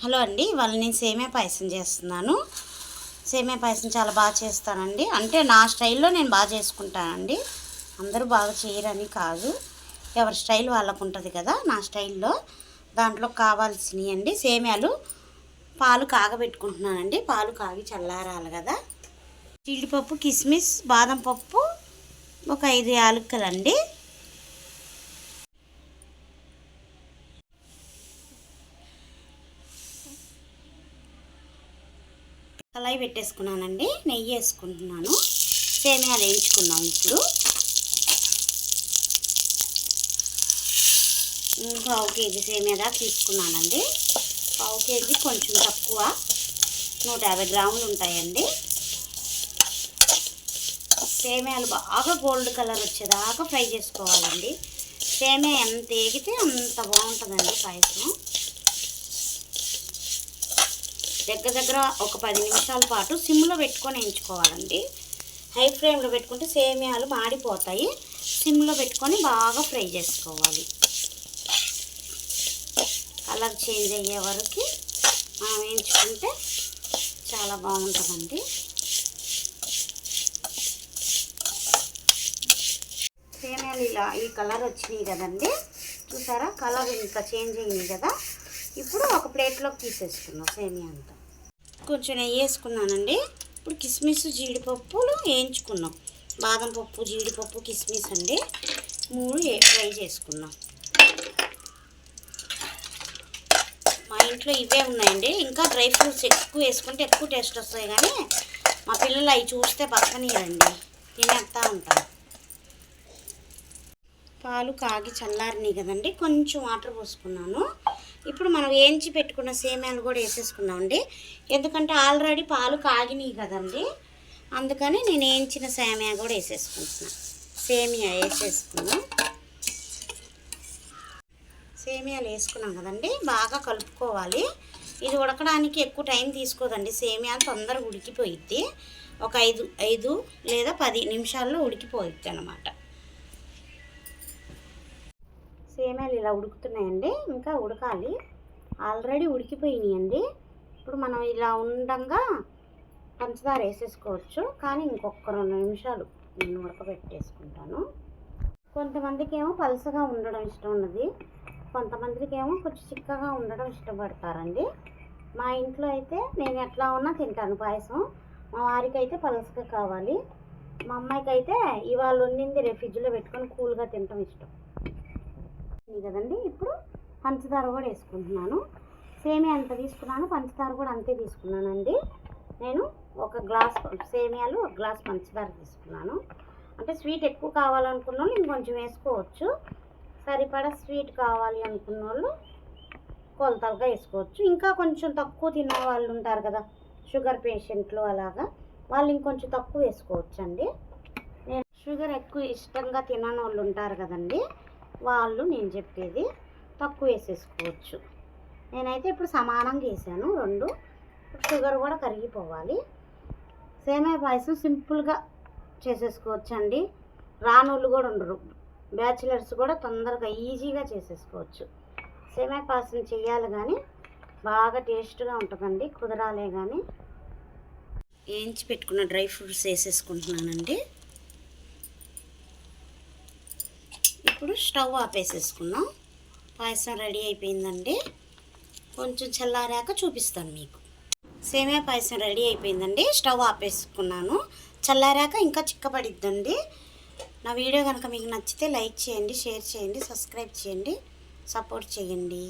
Hello అండి, ఇవాళ నేను సేమియా పాయసం చేస్తున్నాను. సేమియా పాయసం చాలా బాగా చేస్తానండి. అంటే నా స్టైల్లో నేను బాగా చేసుకుంటానండి. అందరూ బాగా చేయరని కాదు, ఎవరి స్టైల్ వాళ్ళకు ఉంటుంది కదా. నా స్టైల్లో దాంట్లో కావాల్సినవి అండి సేమియాలు. పాలు కాగబెట్టుకుంటున్నానండి. పాలు కాగి చల్లారాలి కదా. జీడిపప్పు, కిస్మిస్, బాదం పప్పు, ఒక 5 యాలకులండి. కళాయి పెట్టేసుకున్నానండి. నెయ్యి వేసుకుంటున్నాను. సేమియాలు వేయించుకున్నాం. ఇప్పుడు పావు కేజీ సేమియా దాకా తీసుకున్నానండి. పావు కేజీ కొంచెం తక్కువ, 150 గ్రాములు ఉంటాయండి. సేమియాలు బాగా గోల్డ్ కలర్ వచ్చేదాకా ఫ్రై చేసుకోవాలండి. సేమియా ఎంత ఏగితే అంత బాగుంటుందండి పాయసం. దగ్గర ఒక 10 నిమిషాల పాటు సిమ్లో పెట్టుకొని వేయించుకోవాలండి. హై ఫ్లేమ్లో పెట్టుకుంటే సేమియాలు మాడిపోతాయి. సిమ్లో పెట్టుకొని బాగా ఫ్రై చేసుకోవాలి. కలర్ చేంజ్ అయ్యే వరకు మనం వేయించుకుంటే చాలా బాగుంటుందండి. సేమియాలు ఇలా ఈ కలర్ వచ్చినాయి కదండి, చూసారా? కలర్ ఇంకా చేంజ్ అయినాయి కదా. ఇప్పుడు ఒక ప్లేట్లోకి తీసేసుకున్నాం. సేమియా అంతా కొంచెం నెయ్యి వేసుకున్నానండి. ఇప్పుడు కిస్మిస్, జీడిపప్పులు వేయించుకున్నాం. బాదం పప్పు, జీడిపప్పు, కిస్మిస్ అండి 3 ఫ్రై చేసుకున్నాం. మా ఇంట్లో ఇవే ఉన్నాయండి. ఇంకా డ్రై ఫ్రూట్స్ ఎక్కువ వేసుకుంటే ఎక్కువ టేస్ట్ వస్తాయి, కానీ మా పిల్లలు అవి చూస్తే పక్కనీయండి, తినేస్తా ఉంటారు. పాలు కాగి చల్లారినాయి కదండి, కొంచెం వాటర్ పోసుకున్నాను. ఇప్పుడు మనం వేయించి పెట్టుకున్న సేమియాలు కూడా వేసేసుకున్నామండి. ఎందుకంటే ఆల్రెడీ పాలు కాగినాయి కదండి, అందుకని నేను వేయించిన సేమియా కూడా వేసేసుకుంటున్నాను. సేమియా వేసేసుకున్నాం. సేమియాలు వేసుకున్నాం కదండి, బాగా కలుపుకోవాలి. ఇది ఉడకడానికి ఎక్కువ టైం తీసుకోదండి. సేమియా తొందరగా ఉడికిపోయిద్ది. ఒక 5 లేదా 10 నిమిషాల్లో ఉడికిపోయిద్ది అన్నమాట. సేమియాలు ఇలా ఉడుకుతున్నాయండి, ఇంకా ఉడకాలి. ఆల్రెడీ ఉడికిపోయినాయండి. ఇప్పుడు మనం ఇలా ఉండంగా పంచదార వేసేసుకోవచ్చు, కానీ ఇంకొక 2 నిమిషాలు నేను ఉడకబెట్టేసుకుంటాను. కొంతమందికి ఏమో పలసగా ఉండడం ఇష్టం ఉన్నది, కొంతమందికి ఏమో కొంచెం చిక్కగా ఉండడం ఇష్టపడతారండి. మా ఇంట్లో అయితే నేను ఎట్లా ఉన్నా తింటాను పాయసం. మా వారికి అయితే పలసగా కావాలి. మా అమ్మాయికి అయితే ఇవాళ వండింది రేపు ఫ్రిడ్జ్లో పెట్టుకొని కూల్గా తినడం ఇష్టం కదండి. ఇప్పుడు పంచదార కూడా వేసుకుంటున్నాను. సేమియా అంత తీసుకున్నాను, పంచదార కూడా అంతే తీసుకున్నానండి. నేను 1 గ్లాస్ సేమియాలు, 1 గ్లాస్ పంచదార తీసుకున్నాను. అంటే స్వీట్ ఎక్కువ కావాలనుకున్న వాళ్ళు ఇంకొంచెం వేసుకోవచ్చు. సరిపడా స్వీట్ కావాలి అనుకున్న వాళ్ళు కొలతలుగా వేసుకోవచ్చు. ఇంకా కొంచెం తక్కువ తినే వాళ్ళు ఉంటారు కదా, షుగర్ పేషెంట్లు, అలాగా వాళ్ళు ఇంకొంచెం తక్కువ వేసుకోవచ్చు అండి. నేను షుగర్ ఎక్కువ ఇష్టంగా తినని వాళ్ళు ఉంటారు కదండి, వాళ్ళు నేను చెప్పేది తక్కువ వేసేసుకోవచ్చు. నేనైతే ఇప్పుడు సమానంగా వేసాను 2. షుగర్ కూడా కరిగిపోవాలి. సేమియా పాయసం సింపుల్గా చేసేసుకోవచ్చు అండి. రానోళ్ళు కూడా ఉండరు, బ్యాచిలర్స్ కూడా తొందరగా ఈజీగా చేసేసుకోవచ్చు. సేమియా పాయసం చేయాలి కానీ బాగా టేస్ట్గా ఉంటుందండి, కుదరాలే కానీ. వేయించి పెట్టుకున్న డ్రై ఫ్రూట్స్ వేసేసుకుంటున్నానండి. ఇప్పుడు స్టవ్ ఆపేసేసుకున్నాం. పాయసం రెడీ అయిపోయిందండి. కొంచెం చల్లారాక చూపిస్తాను మీకు. సేమియా పాయసం రెడీ అయిపోయిందండి. స్టవ్ ఆపేసుకున్నాను. చల్లారాక ఇంకా చిక్కబడిద్దండి. నా వీడియో కనుక మీకు నచ్చితే లైక్ చేయండి, షేర్ చేయండి, సబ్స్క్రైబ్ చేయండి, సపోర్ట్ చేయండి.